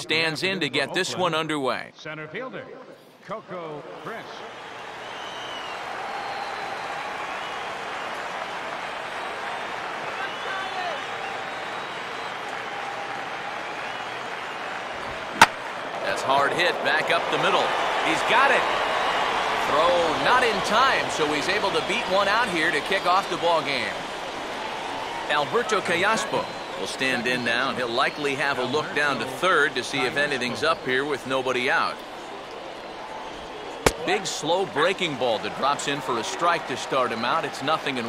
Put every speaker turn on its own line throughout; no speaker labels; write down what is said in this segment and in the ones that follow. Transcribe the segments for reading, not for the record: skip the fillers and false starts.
stands in to get this one underway.
Center fielder, Coco Chris.
That's hard hit back up the middle. He's got it. Throw not in time, so he's able to beat one out here to kick off the ball game. Alberto Callaspo will stand in now, and he'll likely have a look down to third to see if anything's up here with nobody out. Big slow breaking ball that drops in for a strike to start him out. It's 0-1.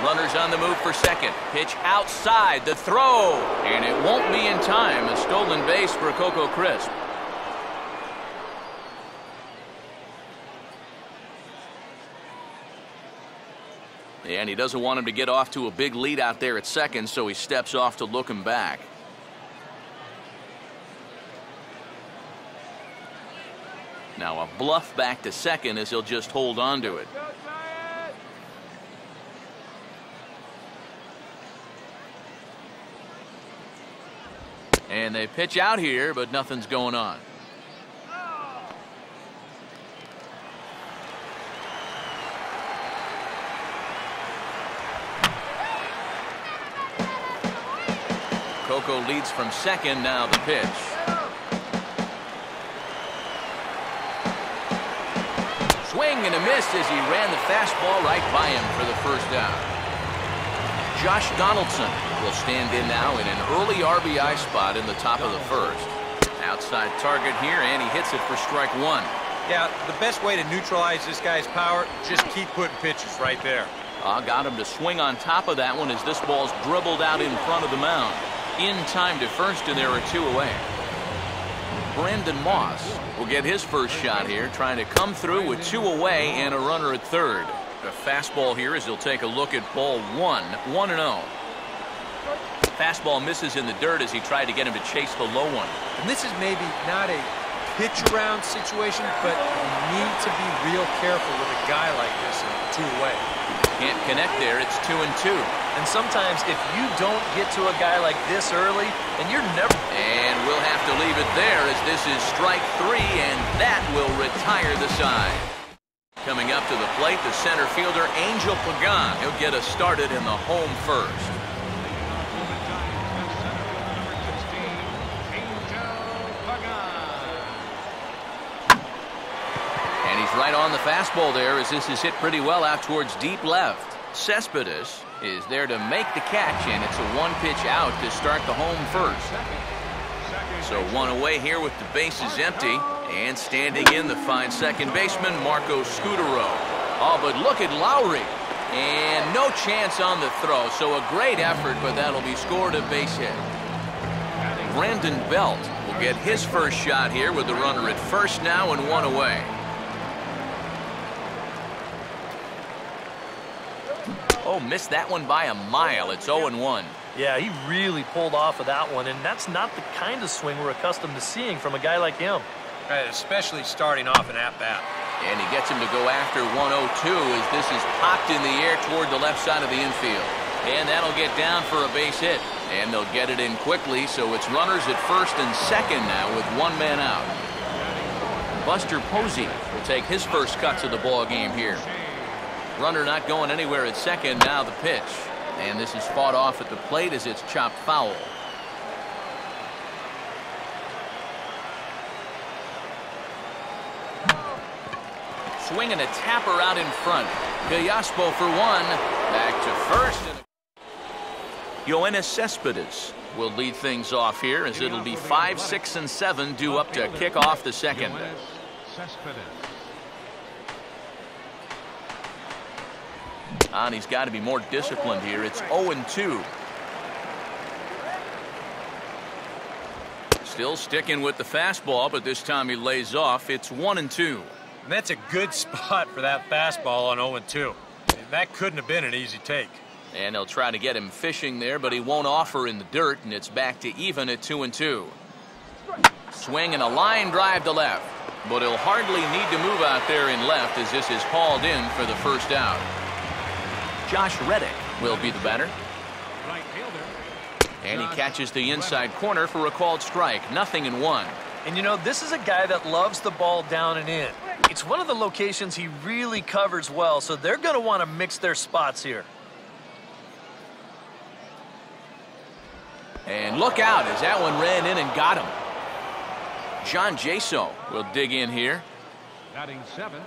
Runners on the move for second. Pitch outside, the throw, and it won't be in time. A stolen base for Coco Crisp. And he doesn't want him to get off to a big lead out there at second, so he steps off to look him back. Now a bluff back to second as he'll just hold on to it. And they pitch out here, but nothing's going on. Coco leads from second, now the pitch. Swing and a miss as he ran the fastball right by him for the first out. Josh Donaldson will stand in now in an early RBI spot in the top of the first. Outside target here, and he hits it for strike one.
Yeah, the best way to neutralize this guy's power, just keep putting pitches right there.
Got him to swing on top of that one as this ball's dribbled out in front of the mound. In time to first, and there are two away. Brandon Moss will get his first shot here, trying to come through with two away and a runner at third. The fastball here as he'll take a look at ball one, 1-0. Fastball misses in the dirt as he tried to get him to chase the low one.
And this is maybe not a pitch around situation, but you need to be real careful with a guy like this in two away.
Can't connect there. It's 2-2.
And sometimes if you don't get to a guy like this early, then you're never.
And we'll have to leave it there as this is strike three, and that will retire the side. Coming up to the plate, the center fielder, Angel Pagan. He'll get us started in the home first. And he's right on the fastball there as this is hit pretty well out towards deep left. Cespedes is there to make the catch, and it's a one-pitch out to start the home first. So one away here with the bases empty, and standing in the fine second baseman, Marco Scutaro. Oh, but look at Lowry, and no chance on the throw, so a great effort, but that'll be scored a base hit. Brandon Belt will get his first shot here with the runner at first now and one away. Oh, missed that one by a mile. It's 0-1.
Yeah, he really pulled off of that one, and that's not the kind of swing we're accustomed to seeing from a guy like him.
Right, especially starting off an at-bat.
And he gets him to go after 1-0-2 as this is popped in the air toward the left side of the infield. And that'll get down for a base hit. And they'll get it in quickly, so it's runners at first and second now with one man out. Buster Posey will take his first cut to the ball game here. Runner not going anywhere at second, now the pitch. And this is fought off at the plate as it's chopped foul. Swing and a tapper out in front. Callaspo for one. Back to first. Yoenis Cespedes will lead things off here as it'll be 5, 6, and 7 due up to kick off the second. And he's got to be more disciplined here. It's 0-2. Still sticking with the fastball, but this time he lays off. It's 1-2.
And that's a good spot for that fastball on 0-2. That couldn't have been an easy take.
And they'll try to get him fishing there, but he won't offer in the dirt, and it's back to even at 2-2. Swing and a line drive to left, but he'll hardly need to move out there in left as this is hauled in for the first out. Josh Reddick will be the batter. And he catches the inside corner for a called strike. 0-1.
And you know, this is a guy that loves the ball down and in. It's one of the locations he really covers well, so they're going to want to mix their spots here.
And look out as that one ran in and got him. John Jaso will dig in here.
Batting 7.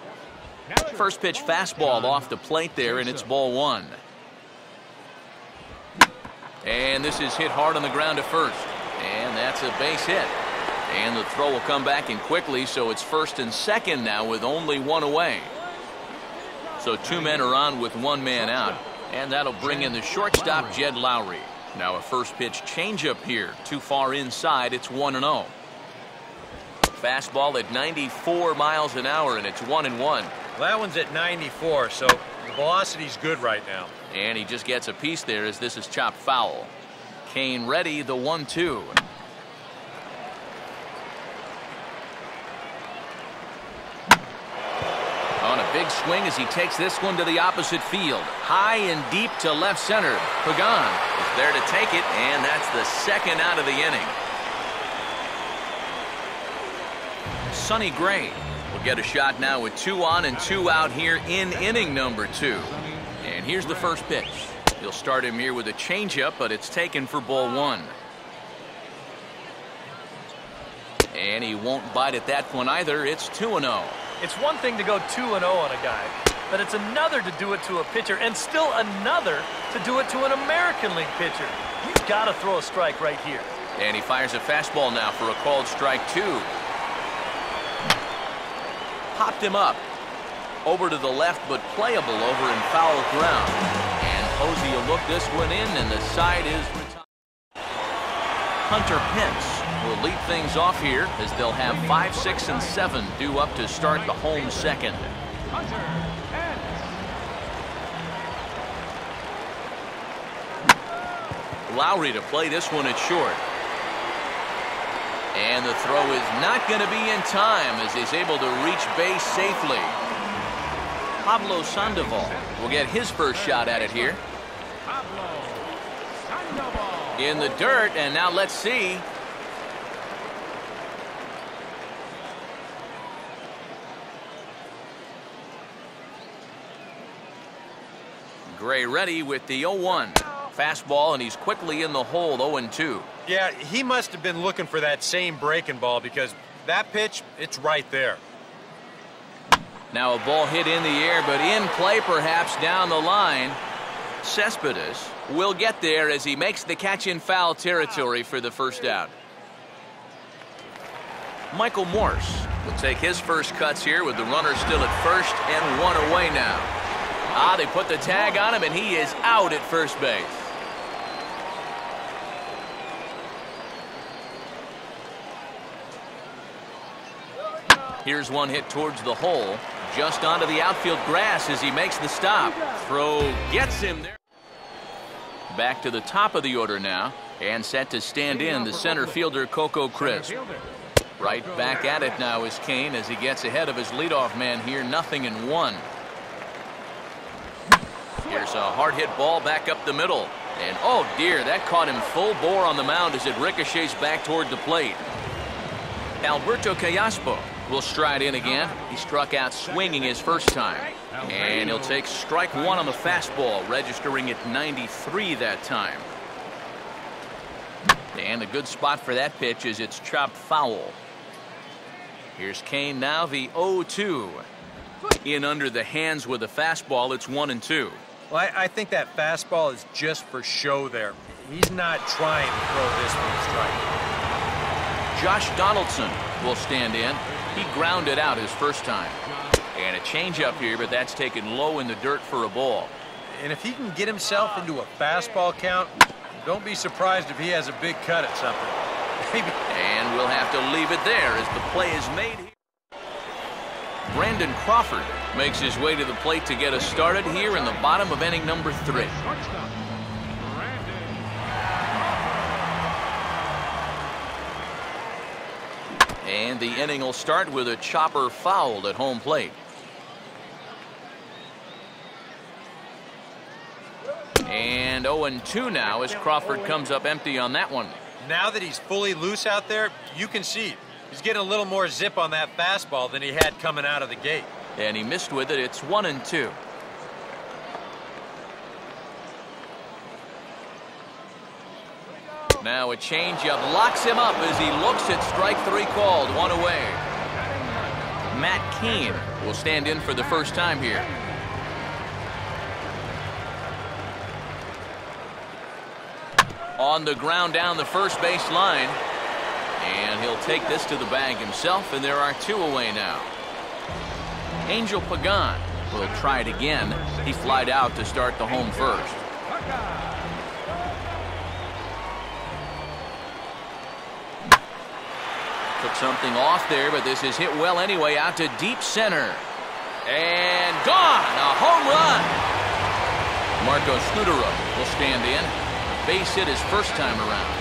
First pitch fastball off the plate there, and it's ball 1. And this is hit hard on the ground to first. And that's a base hit. And the throw will come back in quickly, so it's first and second now with only one away. So 2 men are on with 1 man out. And that'll bring in the shortstop, Jed Lowry. Now a first pitch changeup here. Too far inside, it's 1-0. Fastball at 94 miles an hour, and it's 1-1.
Well, that one's at 94, so the velocity's good right now.
And he just gets a piece there as this is chopped foul. Kane ready, the 1-2. On a big swing as he takes this one to the opposite field. High and deep to left center. Pagan is there to take it, and that's the second out of the inning. Sonny Gray will get a shot now with 2 on and 2 out here in inning number 2. And here's the first pitch. He'll start him here with a changeup, but it's taken for ball 1. And he won't bite at that one either. It's 2-0.
It's one thing to go 2-0 on a guy, but it's another to do it to a pitcher, and still another to do it to an American League pitcher. You've got to throw a strike right here.
And he fires a fastball now for a called strike 2. Popped him up. Over to the left, but playable over in foul ground. And Posey will look this one in, and the side is retired. Hunter Pence will lead things off here as they'll have 5, 6, and 7 due up to start the home second. Lowry to play this one at short. And the throw is not going to be in time as he's able to reach base safely. Pablo Sandoval will get his first shot at it here. In the dirt, and now let's see. Gray ready with the 0-1. Fastball, and he's quickly in the hole, 0-2.
Yeah, he must have been looking for that same breaking ball because that pitch, it's right there.
Now a ball hit in the air, but in play perhaps down the line. Cespedes will get there as he makes the catch in foul territory for the first out. Michael Morse will take his first cuts here with the runner still at first and 1 away now. They put the tag on him, and he is out at first base. Here's one hit towards the hole, just onto the outfield grass as he makes the stop. Throw gets him there. Back to the top of the order now, and set to stand in the center fielder, Coco Crisp. Right back at it now is Kane as he gets ahead of his leadoff man here, 0-1. Here's a hard hit ball back up the middle. And oh dear, that caught him full bore on the mound as it ricochets back toward the plate. Alberto Callaspo will stride in again. He struck out swinging his first time. And he'll take strike 1 on the fastball, registering at 93 that time. And a good spot for that pitch is it's chopped foul. Here's Kane now, the 0-2. In under the hands with a fastball, it's 1-2.
Well, I think that fastball is just for show there. He's not trying to throw this for a strike.
Josh Donaldson will stand in. He grounded out his first time. And a changeup here, but that's taken low in the dirt for a ball.
And if he can get himself into a fastball count, don't be surprised if he has a big cut at something. Maybe.
And we'll have to leave it there as the play is made here. Brandon Crawford makes his way to the plate to get us started here in the bottom of inning number 3. And the inning will start with a chopper fouled at home plate. And And 0-2 now as Crawford comes up empty on that one.
Now that he's fully loose out there, you can see he's getting a little more zip on that fastball than he had coming out of the gate.
And he missed with it. It's 1-2. Now a changeup locks him up as he looks at strike 3 called. 1 away. Matt Keane will stand in for the first time here. On the ground down the first base line. And he'll take this to the bag himself, and there are 2 away now. Angel Pagan will try it again. He flied out to start the home first. Took something off there, but this is hit well anyway, out to deep center. And gone! A home run! Marco Scudero will stand in. Base hit his first time around.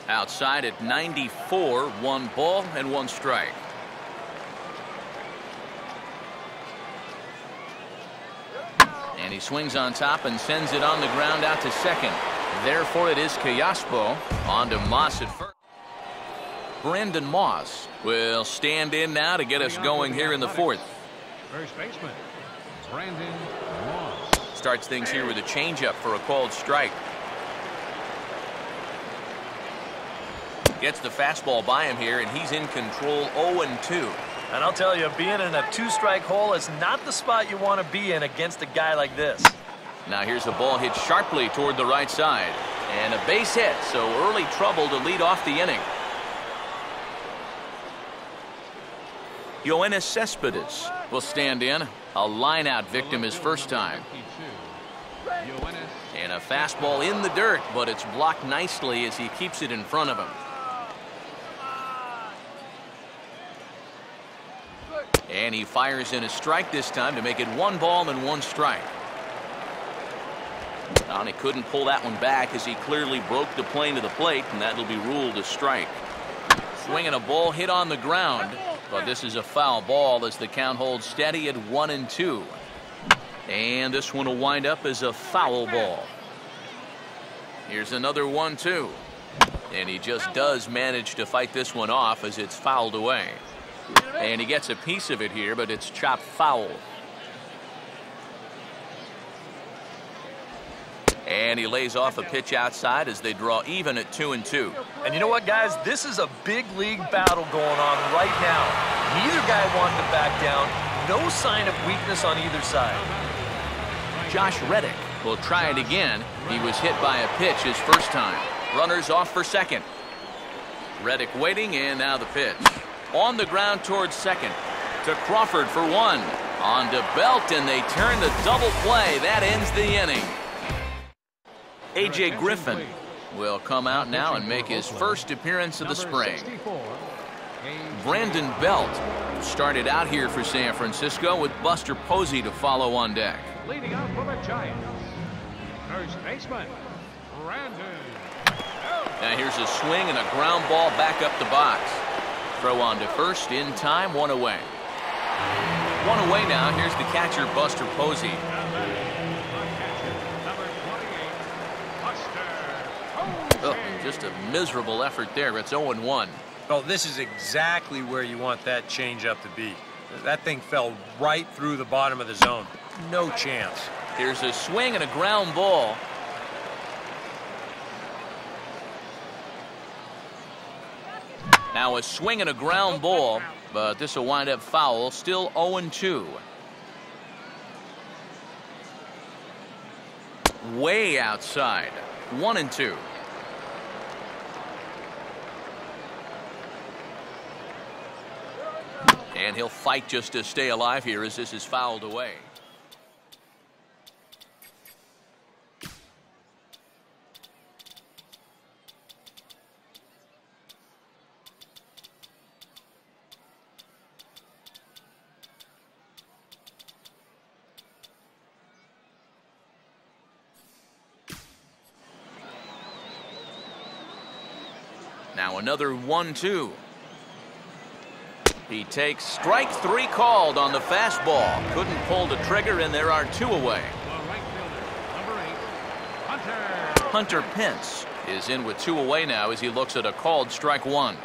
Outside at 94, 1 ball and 1 strike. And he swings on top and sends it on the ground out to second. Therefore, it is Callaspo on to Moss at first. Brandon Moss will stand in now to get us going here in the 4th.
First baseman, Brandon Moss.
Starts things here with a changeup for a called strike. Gets the fastball by him here, and he's in control. 0-2.
And I'll tell you, being in a 2-strike hole is not the spot you want to be in against a guy like this.
Now here's a ball hit sharply toward the right side. And a base hit, so early trouble to lead off the inning. Yoenis Cespedes will stand in. A line-out victim his first time. And a fastball in the dirt, but it's blocked nicely as he keeps it in front of him. And he fires in a strike this time to make it 1 ball and 1 strike. And he couldn't pull that one back as he clearly broke the plane to the plate, and that'll be ruled a strike. Swinging a ball hit on the ground, but this is a foul ball as the count holds steady at 1-2. And this one will wind up as a foul ball. Here's another 1-2. And he just does manage to fight this one off as it's fouled away. And he gets a piece of it here, but it's chopped foul. And he lays off a pitch outside as they draw even at 2-2.
And you know what, guys? This is a big league battle going on right now. Neither guy wanted to back down. No sign of weakness on either side.
Josh Reddick will try it again. He was hit by a pitch his first time. Runners off for second. Reddick waiting, and now the pitch. On the ground towards second. To Crawford for 1. On to Belt, and they turn the double play. That ends the inning. A.J. Griffin will come out now and make his first appearance of the spring. Brandon Belt started out here for San Francisco with Buster Posey to follow on deck.
Leading up for the Giants, first baseman, Brandon.
Now here's a swing and a ground ball back up the box. Throw on to first in time, 1 away. 1 away now. Here's the catcher, Buster Posey. Oh, just a miserable effort there. It's 0-1.
Oh, this is exactly where you want that changeup to be. That thing fell right through the bottom of the zone. No chance.
Here's a swing and a ground ball. Now a swing and a ground ball, but this will wind up foul. Still 0-2. Way outside. 1-2. And he'll fight just to stay alive here as this is fouled away. another 1-2. He takes strike 3 called on the fastball. Couldn't pull the trigger, and there are 2 away.
The right fielder, number 8, Hunter.
Hunter Pence is in with 2 away now as he looks at a called strike 1.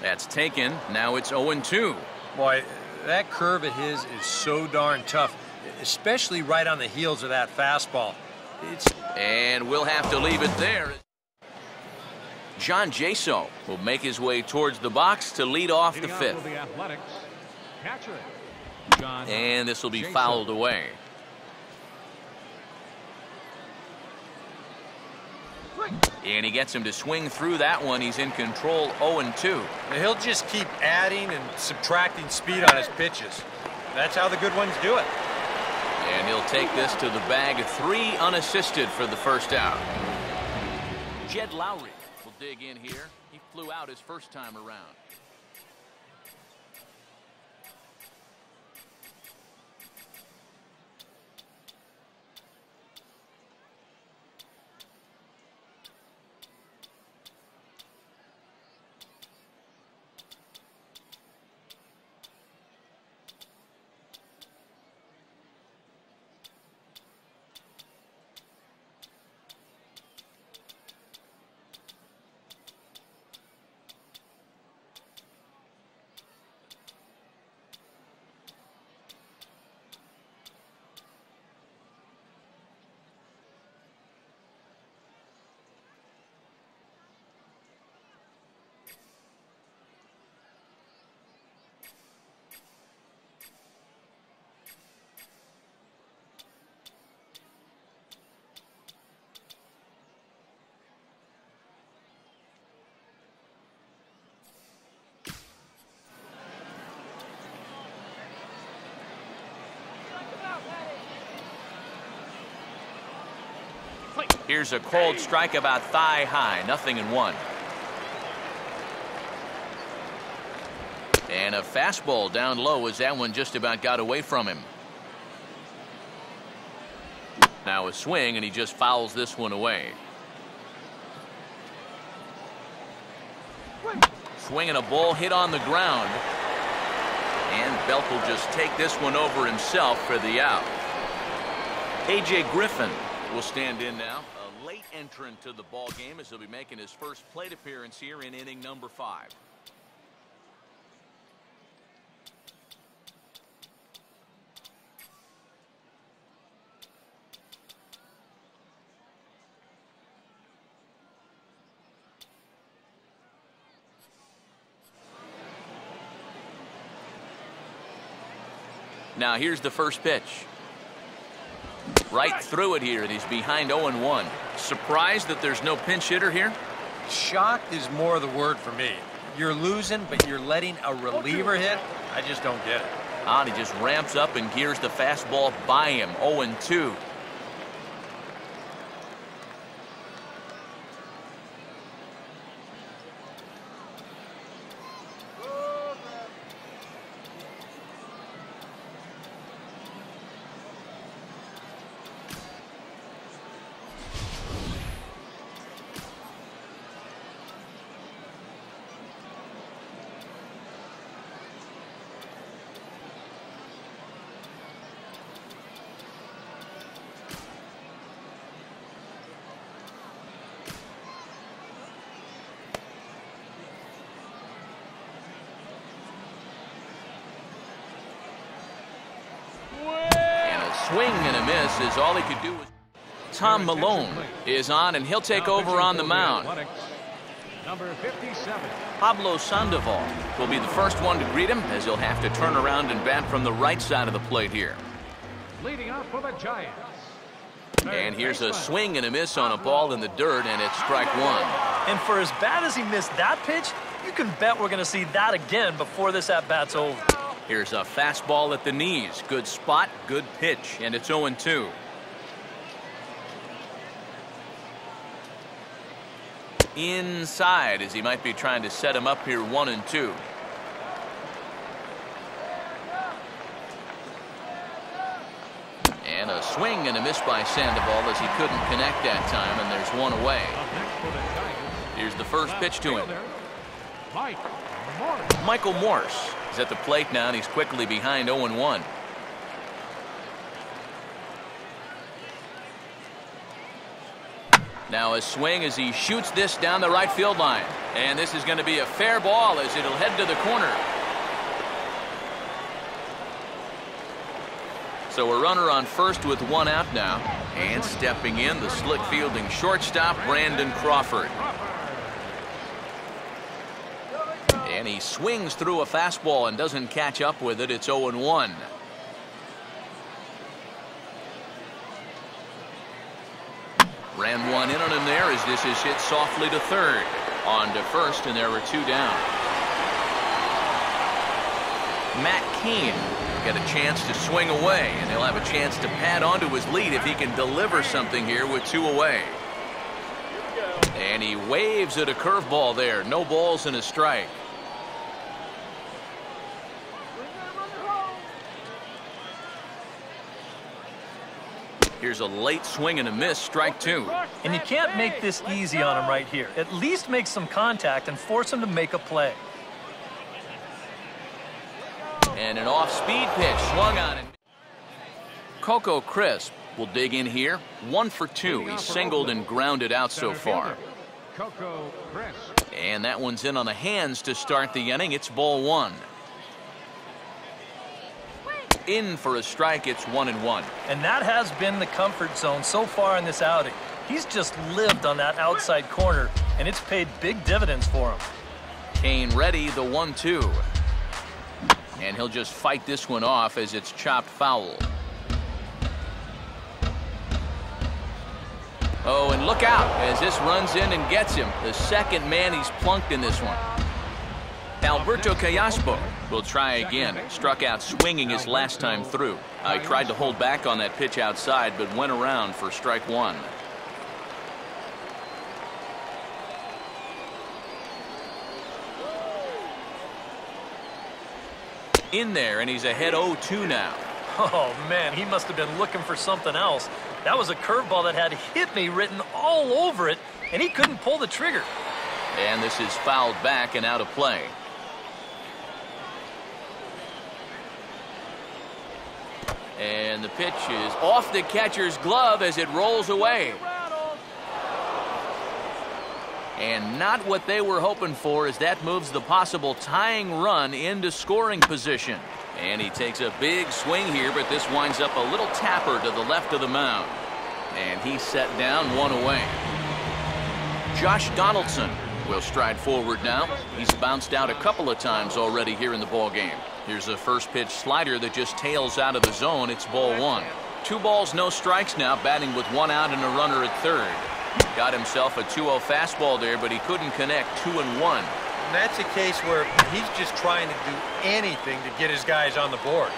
That's taken. Now it's 0-2.
Boy, that curve of his is so darn tough, especially right on the heels of that fastball.
And we'll have to leave it there. John Jaso will make his way towards the box to lead off the 5th.
The Athletics, catcher, John
and this will be
Jaso.
fouled away. And he gets him to swing through that one. He's in control, 0-2.
He'll just keep adding and subtracting speed on his pitches. That's how the good ones do it.
And he'll take this to the bag, 3 unassisted for the first out. Jed Lowry will dig in here. He flew out his first time around. Here's a cold strike about thigh high, 0-1. And a fastball down low as that one just about got away from him. Now a swing, and he just fouls this one away. Swinging a ball hit on the ground. And Belk will just take this one over himself for the out. A.J. Griffin will stand in now. A late entrant to the ball game as he'll be making his first plate appearance here in inning number 5. Now here's the first pitch. Right through it here, and he's behind 0-1. Surprised that there's no pinch hitter here?
Shocked is more the word for me. You're losing, but you're letting a reliever hit? I just don't get it.
And he just ramps up and gears the fastball by him, 0-2. Swing and a miss is all he could do. Tom Malone is on, and he'll take over on the mound.
Number 57.
Pablo Sandoval will be the first one to greet him, as he'll have to turn around and bat from the right side of the plate here.
Leading off for the Giants.
And here's a swing and a miss on a ball in the dirt, and it's strike 1.
And for as bad as he missed that pitch, you can bet we're going to see that again before this at-bat's over.
Here's a fastball at the knees. Good spot, good pitch, and it's 0-2. Inside, as he might be trying to set him up here, 1-2. And a swing and a miss by Sandoval as he couldn't connect that time, and there's one away. Here's the first pitch to him. Michael Morse is at the plate now, and he's quickly behind 0-1. Now a swing as he shoots this down the right field line. And this is going to be a fair ball as it'll head to the corner. So a runner on first with one out now. And stepping in, the slick fielding shortstop, Brandon Crawford. And he swings through a fastball and doesn't catch up with it. It's 0-1. Ran one in on him there as this is hit softly to third. On to first, and there were two down. Matt Cain got a chance to swing away, and he'll have a chance to pad onto his lead if he can deliver something here with two away. And he waves at a curveball there. No balls and a strike. Here's a late swing and a miss, strike two.
And you can't make this easy on him right here. At least make some contact and force him to make a play.
And an off-speed pitch swung on him. Coco Crisp will dig in here. 1 for 2. He's singled and grounded out so far. And that one's in on the hands to start the inning. It's ball one. In for a strike, it's 1-1.
And that has been the comfort zone so far in this outing. He's just lived on that outside corner, and it's paid big dividends for him.
Cain ready, the 1-2. And he'll just fight this one off as it's chopped foul. Oh, and look out as this runs in and gets him. The second man he's plunked in this one. Alberto Callaspo will try again. Struck out swinging his last time through. He tried to hold back on that pitch outside, but went around for strike one. In there, and he's ahead 0-2 now.
Oh, man, he must have been looking for something else. That was a curveball that had "hit me" written all over it, and he couldn't pull the trigger.
And this is fouled back and out of play. And the pitch is off the catcher's glove as it rolls away. And not what they were hoping for, as that moves the possible tying run into scoring position. And he takes a big swing here, but this winds up a little tapper to the left of the mound. And he's set down, one away. Josh Donaldson will stride forward now. He's bounced out a couple of times already here in the ball game. Here's a first pitch slider that just tails out of the zone. It's ball one. 2 balls, no strikes now, batting with 1 out and a runner at third. Got himself a 2-0 fastball there, but he couldn't connect. 2-1.
And that's a case where he's just trying to do anything to get his guys on the board.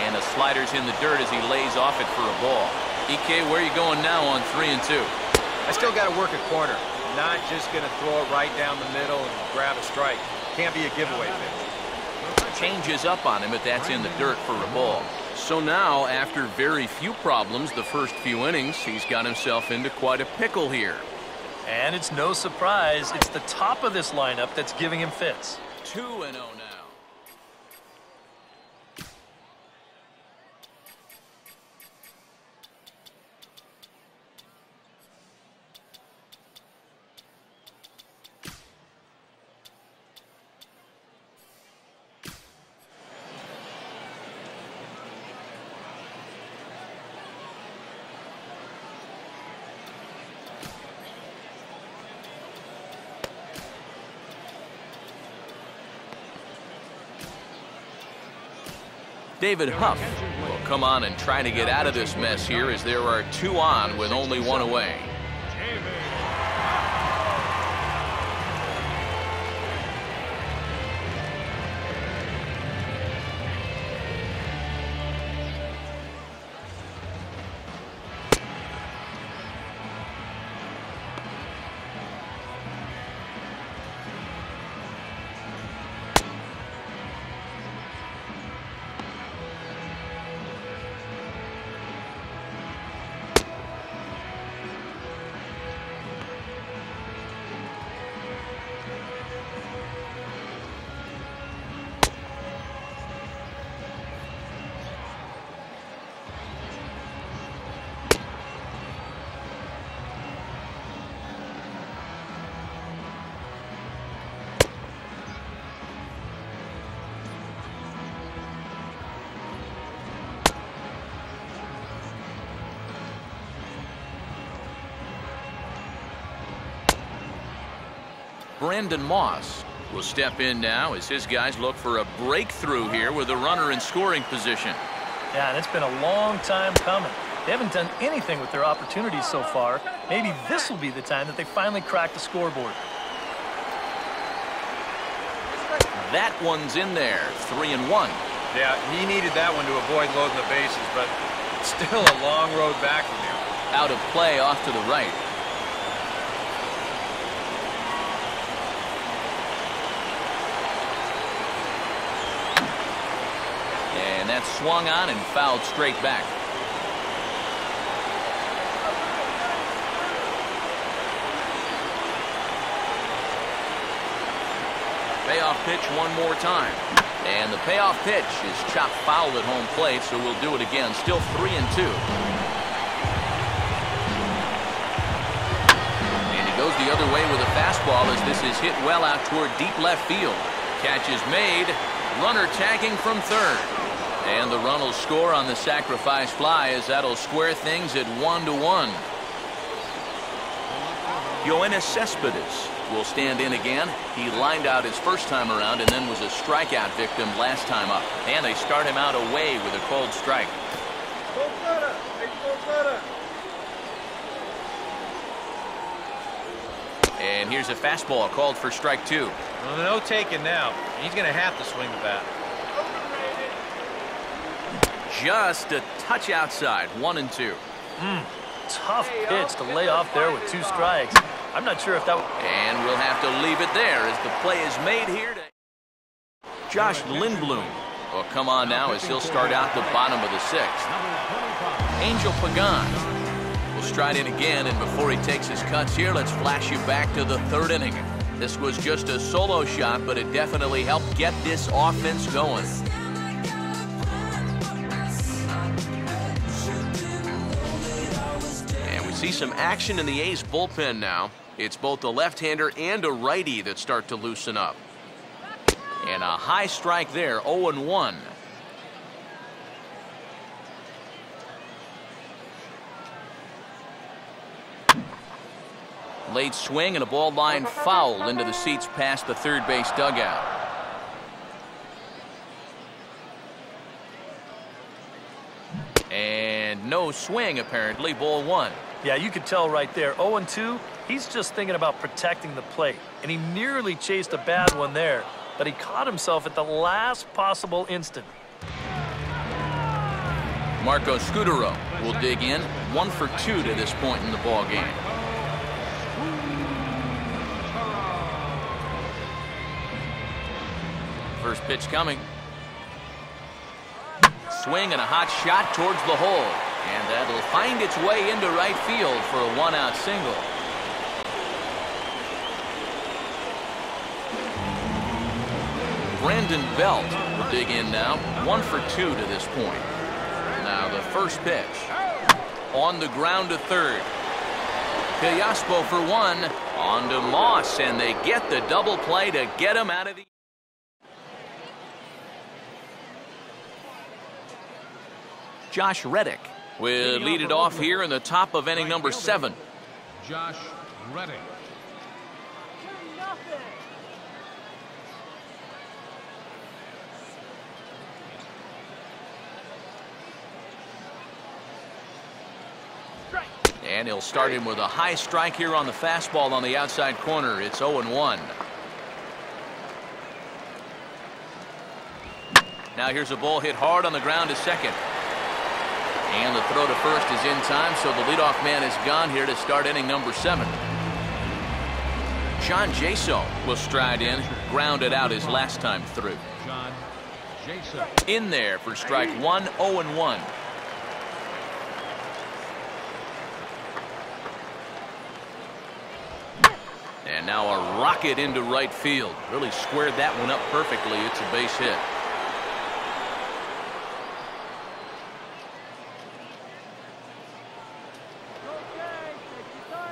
And the slider's in the dirt as he lays off it for a ball. EK, where are you going now on 3-2?
I still got to work a corner. Not just going to throw it right down the middle and grab a strike. Can't be a giveaway pitch.
Changes up on him, but that's in the dirt for a ball. So now, after very few problems the first few innings, he's got himself into quite a pickle here.
And it's no surprise, it's the top of this lineup that's giving him fits.
2-0 now. David Huff will come on and try to get out of this mess here, as there are 2 on with only 1 away. Brandon Moss will step in now as his guys look for a breakthrough here with a runner in scoring position.
Yeah, and it's been a long time coming. They haven't done anything with their opportunities so far. Maybe this will be the time that they finally crack the scoreboard.
That one's in there, 3-1.
Yeah, he needed that one to avoid loading the bases, but still a long road back from here.
Out of play off to the right. And that's swung on and fouled straight back. Payoff pitch one more time. And the payoff pitch is chopped foul at home plate, so we'll do it again. Still 3-2. And he goes the other way with a fastball as this is hit well out toward deep left field. Catch is made. Runner tagging from third. And the run will score on the sacrifice fly as that'll square things at 1-1. Yoenis Cespedes will stand in again. He lined out his first time around and then was a strikeout victim last time up. And they start him out away with a cold strike. And here's a fastball called for strike 2.
Well, no taking now. He's going to have to swing the bat.
Just a touch outside, 1-2.
Tough pitch to lay off there with 2 strikes. I'm not sure if that...
And we'll have to leave it there as the play is made here to Josh Lindblom will come on now as he'll start out the bottom of the 6th. Angel Pagan will stride in again, and before he takes his cuts here, let's flash you back to the 3rd inning. This was just a solo shot, but it definitely helped get this offense going. See some action in the A's bullpen now. It's both a left-hander and a righty that start to loosen up. And a high strike there, 0-1. Late swing and a ball line foul into the seats past the third base dugout. And no swing apparently, ball 1.
Yeah, you could tell right there. 0-2, he's just thinking about protecting the plate. And he nearly chased a bad one there, but he caught himself at the last possible instant.
Marco Scudero will dig in. 1 for 2 to this point in the ball game. First pitch coming. Swing and a hot shot towards the hole. And that'll find its way into right field for a 1-out single. Brandon Belt will dig in now. 1 for 2 to this point. Now the first pitch. On the ground to third. Piaspo for 1. On to Moss, and they get the double play to get him out of the... Josh Reddick will lead it off here in the top of inning number 7.
Josh Reddick.
And he'll start him with a high strike here on the fastball on the outside corner. It's 0-1. Now here's a ball hit hard on the ground to second. And the throw to first is in time, so the leadoff man is gone here to start inning number 7. John Jaso will stride in, grounded out his last time through.
John Jaso.
In there for strike 1, 0-1. And now a rocket into right field. Really squared that one up perfectly. It's a base hit.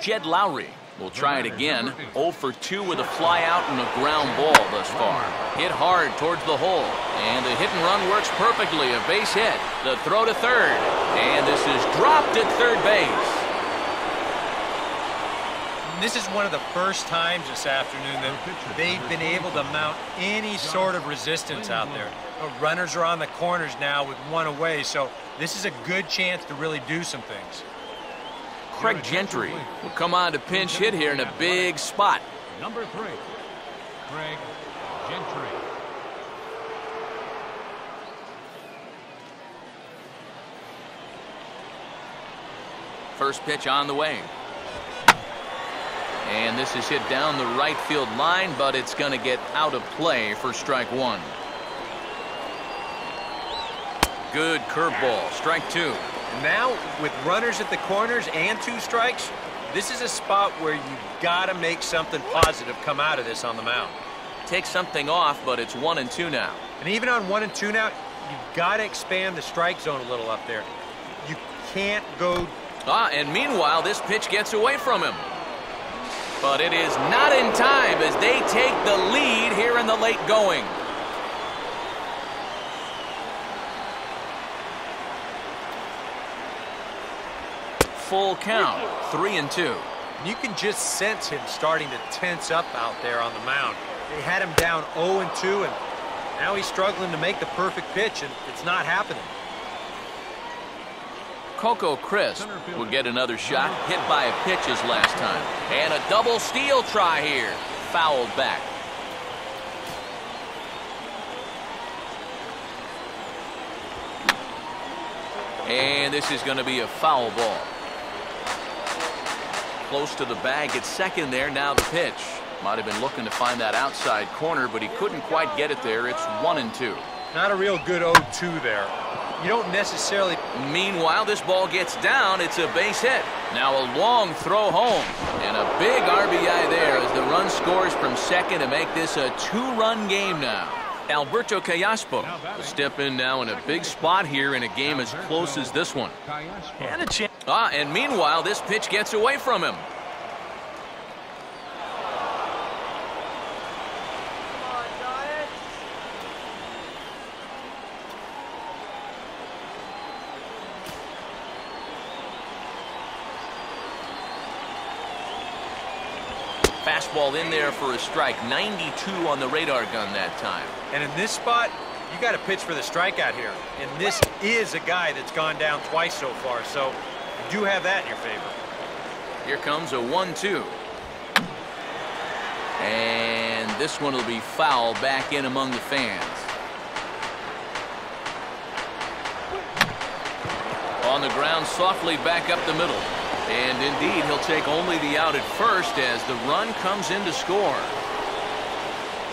Jed Lowry will try it again. 0 for 2 with a fly out and a ground ball thus far. Hit hard towards the hole. And the hit and run works perfectly. A base hit. The throw to third. And this is dropped at third base.
This is one of the first times this afternoon that they've been able to mount any sort of resistance out there. Runners are on the corners now with one away, so this is a good chance to really do some things.
Craig Gentry will come on to pinch hit here in a big spot.
Number 3, Craig Gentry.
First pitch on the way. And this is hit down the right field line, but it's going to get out of play for strike 1. Good curveball, strike 2.
Now, with runners at the corners and 2 strikes, this is a spot where you've got to make something positive come out of this on the mound.
Take something off, but it's 1-2 now.
And even on 1-2 now, you've got to expand the strike zone a little up there. You can't go...
And meanwhile, this pitch gets away from him. But it is not in time as they take the lead here in the late going. Full count, 3-2.
You can just sense him starting to tense up out there on the mound. They had him down 0-2, and now he's struggling to make the perfect pitch, and it's not happening.
Coco Crisp will get another shot, hit by a pitch his last time. And a double steal try here. Fouled back. And this is going to be a foul ball. Close to the bag at second there. Now the pitch. Might have been looking to find that outside corner, but he couldn't quite get it there. It's 1-2.
Not a real good 0-2 there. You don't necessarily...
Meanwhile, this ball gets down. It's a base hit. Now a long throw home. And a big RBI there as the run scores from second to make this a 2-run game now. Alberto Callaspo will step in now in a big spot here in a game as close as this one.
And a chance.
And meanwhile, this pitch gets away from him. Fastball in there for a strike. 92 on the radar gun that time.
And in this spot, you got to pitch for the strikeout here. And this is a guy that's gone down twice so far, so you do have that in your favor.
Here comes a 1-2. And this one will be foul back in among the fans. On the ground, softly back up the middle. And indeed, he'll take only the out at first as the run comes in to score.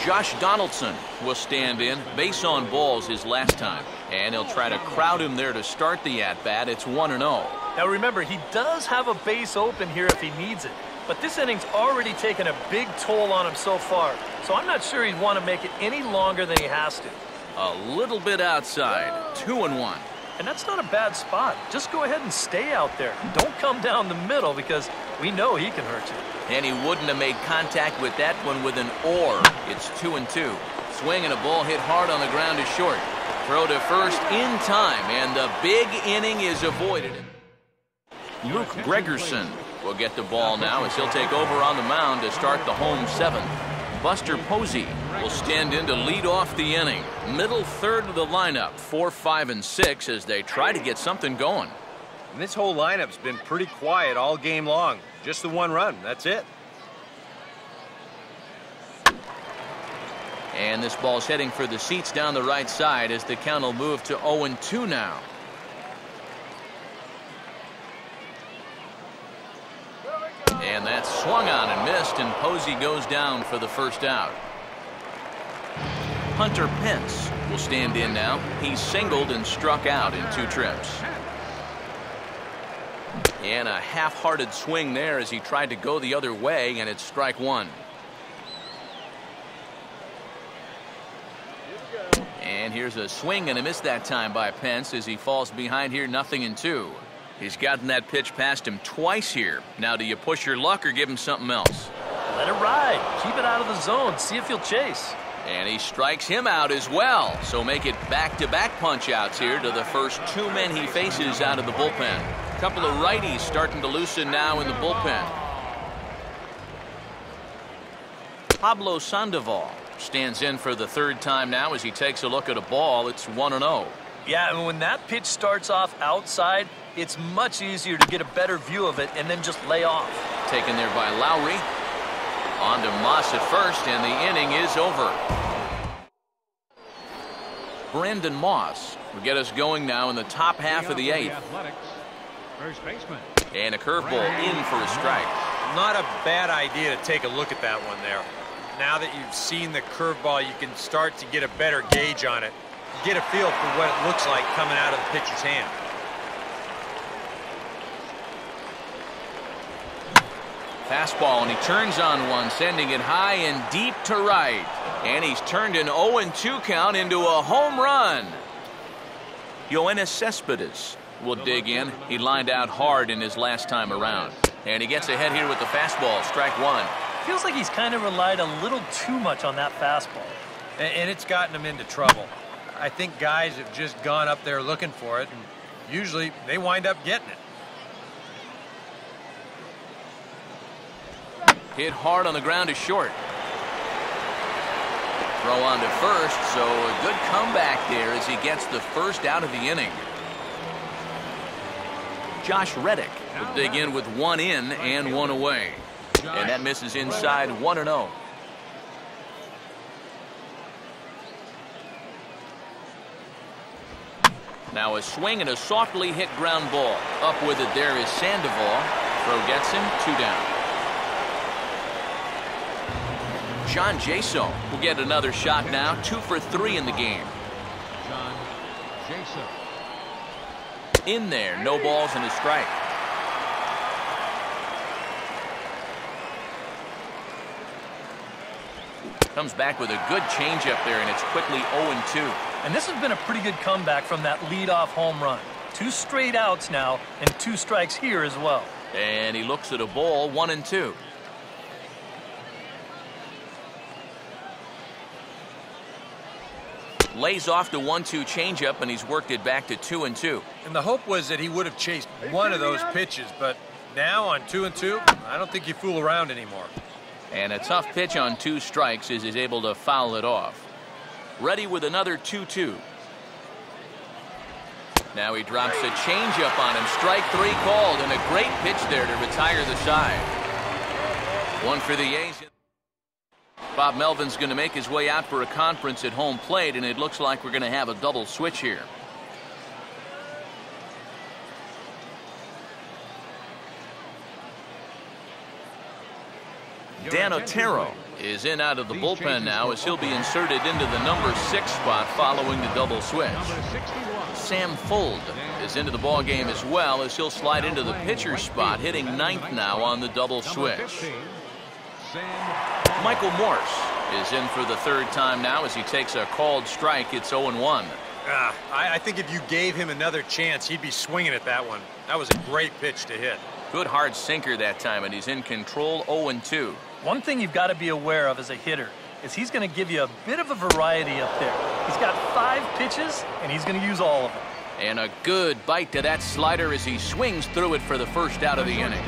Josh Donaldson will stand in. Base on balls his last time. And he'll try to crowd him there to start the at-bat. It's 1-0.
Now remember, he does have a base open here if he needs it. But this inning's already taken a big toll on him so far. So I'm not sure he'd want to make it any longer than he has to.
A little bit outside. 2-1.
And that's not a bad spot. Just go ahead and stay out there. Don't come down the middle because we know he can hurt you.
And he wouldn't have made contact with that one with an or. It's 2-2. Swing and a ball hit hard on the ground is short. Throw to first in time, and the big inning is avoided. Luke Gregerson will get the ball now as he'll take over on the mound to start the home 7th. Buster Posey will stand in to lead off the inning. Middle third of the lineup, 4, 5, and 6 as they try to get something going.
And this whole lineup's been pretty quiet all game long. Just the one run, that's it.
And this ball's heading for the seats down the right side as the count will move to 0-2 now. And that's swung on and missed, and Posey goes down for the first out. Hunter Pence will stand in now. He's singled and struck out in 2 trips. And a half-hearted swing there as he tried to go the other way, and it's strike 1. And here's a swing and a miss that time by Pence as he falls behind here, 0-2. He's gotten that pitch past him twice here. Now, do you push your luck or give him something else?
Let it ride. Keep it out of the zone. See if he'll chase.
And he strikes him out as well. So make it back-to-back punch-outs here to the first 2 men he faces out of the bullpen. A couple of righties starting to loosen now in the bullpen. Pablo Sandoval stands in for the third time now as he takes a look at a ball. It's 1-0.
Yeah, and when that pitch starts off outside, it's much easier to get a better view of it and then just lay off.
Taken there by Lowry. On to Moss at first, and the inning is over. Brandon Moss will get us going now in the top half of the eighth.
First baseman.
And a curveball in for a strike.
Not a bad idea to take a look at that one there. Now that you've seen the curveball, you can start to get a better gauge on it. Get a feel for what it looks like coming out of the pitcher's hand.
Fastball, and he turns on one, sending it high and deep to right. And he's turned an 0-2 count into a home run. Yoenis Cespedes will dig in. He lined out hard in his last time around. And he gets ahead here with the fastball, strike one.
Feels like he's kind of relied a little too much on that fastball.
And it's gotten him into trouble. I think guys have just gone up there looking for it, and usually they wind up getting it.
Hit hard on the ground is short. Throw on to first, so a good comeback there as he gets the first out of the inning. Josh Reddick will dig in with one in and one away. And that misses inside, 1-0. Now a swing and a softly hit ground ball. Up with it there is Sandoval. Throw gets him, 2 down. John Jaso will get another shot now, 2 for 3 in the game.
John Jaso.
In there, no balls and a strike. Comes back with a good changeup there, and it's quickly 0-2.
And this has been a pretty good comeback from that leadoff home run. 2 straight outs now, and 2 strikes here as well.
And he looks at a ball, 1-2. Lays off the 1-2 changeup, and he's worked it back to 2-2.
And the hope was that he would have chased one of those pitches, but now on 2-2, I don't think you fool around anymore.
And a tough pitch on 2 strikes as he's able to foul it off. Ready with another 2-2. Now he drops a changeup on him. Strike 3 called, and a great pitch there to retire the side. One for the A's. Bob Melvin's going to make his way out for a conference at home plate, and it looks like we're going to have a double switch here. Dan Otero is in out of the bullpen now as he'll be inserted into the number 6 spot following the double switch. Sam Fuld is into the ball game as well as he'll slide into the pitcher's spot, hitting 9th now on the double switch. Michael Morse is in for the 3rd time now as he takes a called strike. It's 0-1.
I think if you gave him another chance, he'd be swinging at that one. That was a great pitch to hit.
Good hard sinker that time, and he's in control, 0-2.
One thing you've got to be aware of as a hitter is he's going to give you a bit of a variety up there. He's got 5 pitches, and he's going to use all of them.
And a good bite to that slider as he swings through it for the first out of the inning.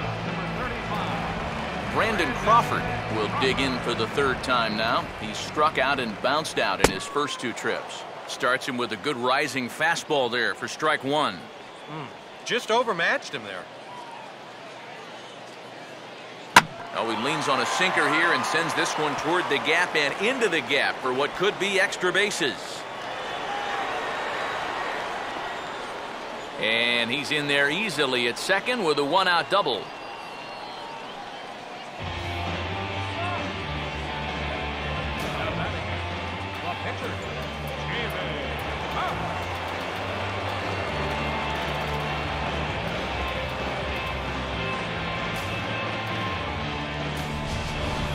Brandon Crawford will dig in for the 3rd time now. He struck out and bounced out in his first 2 trips. Starts him with a good rising fastball there for strike 1.
Just overmatched him there.
Oh, he leans on a sinker here and sends this one toward the gap and into the gap for what could be extra bases. And he's in there easily at second with a 1-out double.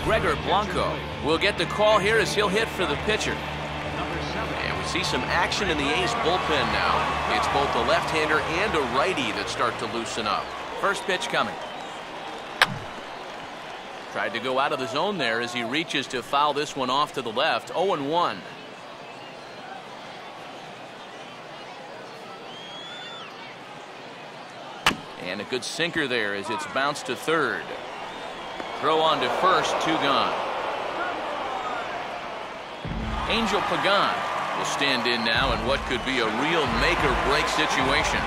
Gregor Blanco will get the call here as he'll hit for the pitcher. And we see some action in the A's bullpen now. It's both a left-hander and a righty that start to loosen up. First pitch coming. Tried to go out of the zone there as he reaches to foul this one off to the left. 0-1. And a good sinker there as it's bounced to third. Throw on to first, 2 gone. Angel Pagan will stand in now in what could be a real make-or-break situation.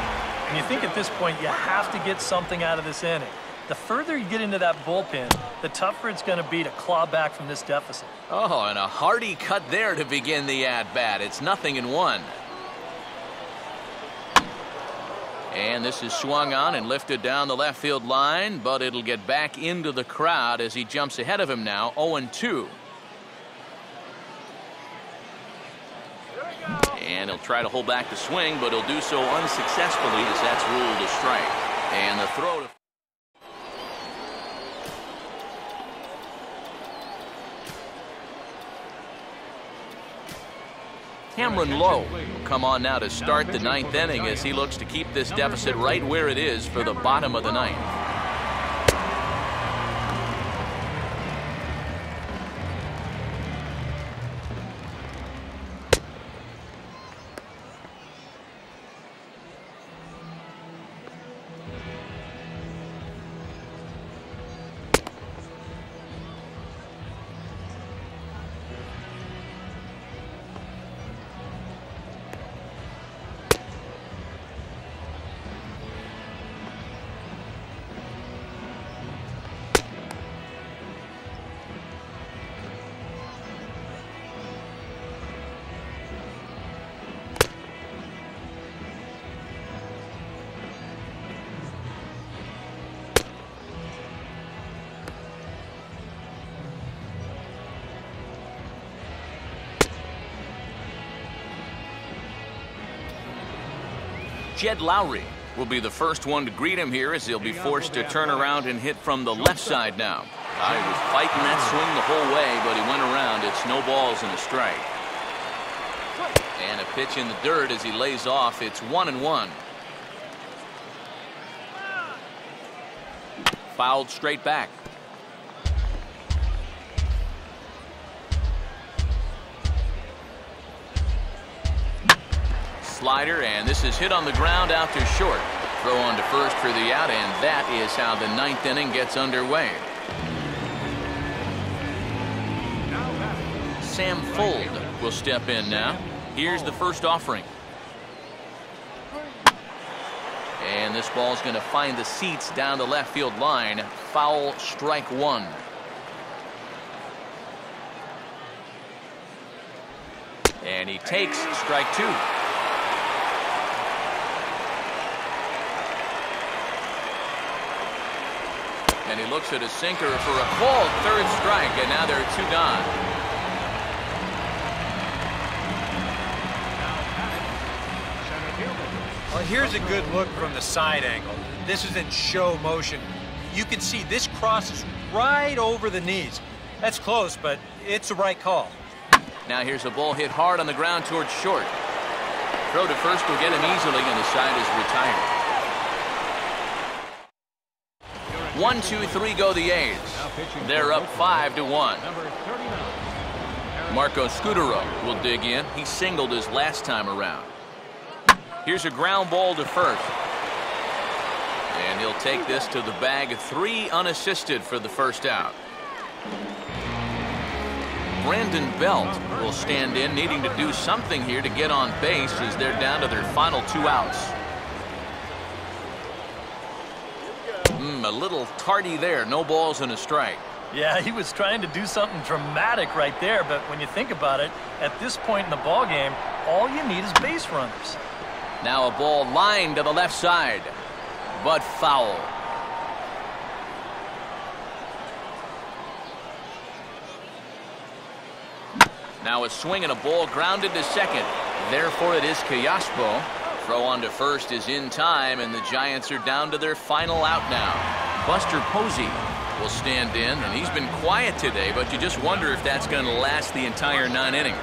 And you think at this point you have to get something out of this inning. The further you get into that bullpen, the tougher it's going to be to claw back from this deficit.
Oh, and a hearty cut there to begin the at-bat. It's 0-1. And this is swung on and lifted down the left field line, but it'll get back into the crowd as he jumps ahead of him now, 0-2. And he'll try to hold back the swing, but he'll do so unsuccessfully as that's ruled a strike. And the throw to... Cameron Lowe will come on now to start the 9th inning as he looks to keep this deficit right where it is for the bottom of the 9th. Jed Lowry will be the first one to greet him here as he'll be forced to turn around and hit from the left side now. He was fighting that swing the whole way, but he went around. It's no balls and a strike. And a pitch in the dirt as he lays off. It's 1-1. Fouled straight back. Slider, and this is hit on the ground out to short. Throw on to first for the out, and that is how the 9th inning gets underway. Sam Fuld will step in now. Here's the first offering. And this ball's going to find the seats down the left field line. Foul, strike one. And he takes strike two. And he looks at a sinker for a called third strike, and now there are two gone.
Well, here's a good look from the side angle. This is in show motion. You can see this crosses right over the knees. That's close, but it's the right call.
Now here's a ball hit hard on the ground towards short. Throw to first will get him easily, and the side is retired. 1-2-3 go the A's. They're up 5-1. Marco Scudero will dig in. He singled his last time around. Here's a ground ball to first. And he'll take this to the bag. 3 unassisted for the first out. Brandon Belt will stand in, needing to do something here to get on base as they're down to their final 2 outs. A little tardy there. No balls and a strike.
Yeah, he was trying to do something dramatic right there, but when you think about it, at this point in the ball game, all you need is base runners.
Now a ball lined to the left side, but foul. Now a swing and a ball grounded to second. Therefore it is Callaspo. Throw on to first is in time, and the Giants are down to their final out now. Buster Posey will stand in, and he's been quiet today, but you just wonder if that's going to last the entire 9 innings.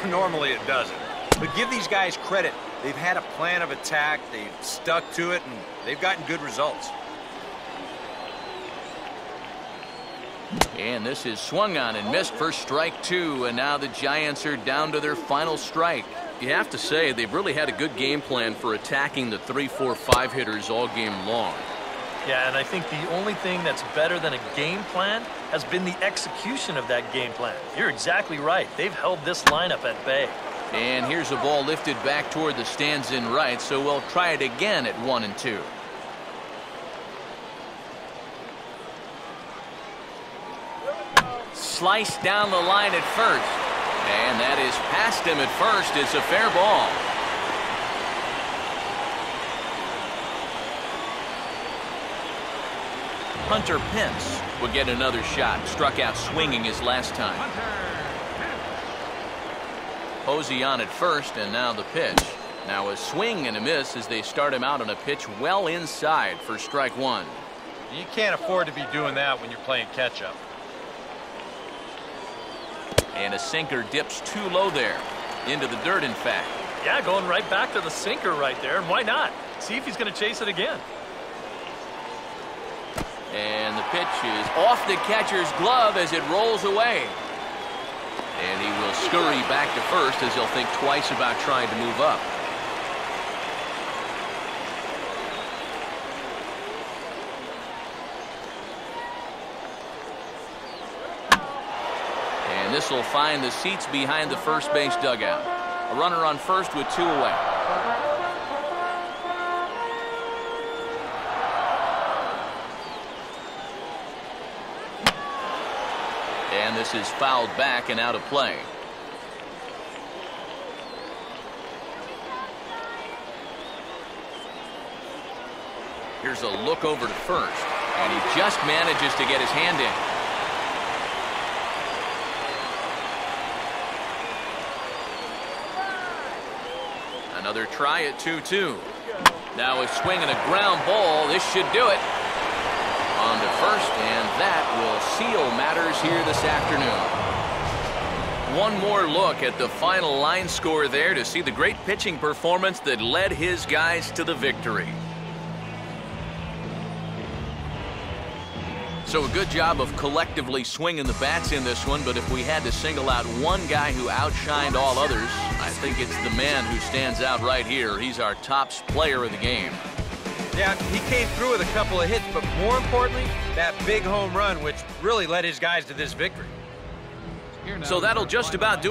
Normally it doesn't. But give these guys credit. They've had a plan of attack, they've stuck to it, and they've gotten good results.
And this is swung on and missed for strike 2, and now the Giants are down to their final strike. You have to say they've really had a good game plan for attacking the 3, 4, 5 hitters all game long.
Yeah, and I think the only thing that's better than a game plan has been the execution of that game plan. You're exactly right. They've held this lineup at bay.
And here's a ball lifted back toward the stands in right, so we'll try it again at 1-2. Sliced down the line at first. And that is past him at first. It's a fair ball. Hunter Pence would get another shot. Struck out swinging his last time. Posey on at first, and now the pitch. Now a swing and a miss as they start him out on a pitch well inside for strike one.
You can't afford to be doing that when you're playing catch-up.
And a sinker dips too low there. Into the dirt, in fact.
Yeah, going right back to the sinker right there. And why not? See if he's going to chase it again.
And the pitch is off the catcher's glove as it rolls away. And he will scurry back to first as he'll think twice about trying to move up. And this will find the seats behind the first base dugout. A runner on first with 2 away. And this is fouled back and out of play. Here's a look over to first, and he just manages to get his hand in. Another try at 2-2. Now a swing and a ground ball. This should do it. On to first, and that will seal matters here this afternoon. One more look at the final line score there to see the great pitching performance that led his guys to the victory. So a good job of collectively swinging the bats in this one, but if we had to single out one guy who outshined all others, I think it's the man who stands out right here. He's our top player of the game.
Yeah, he came through with a couple of hits, but more importantly, that big home run, which really led his guys to this victory.
So that'll just about do it.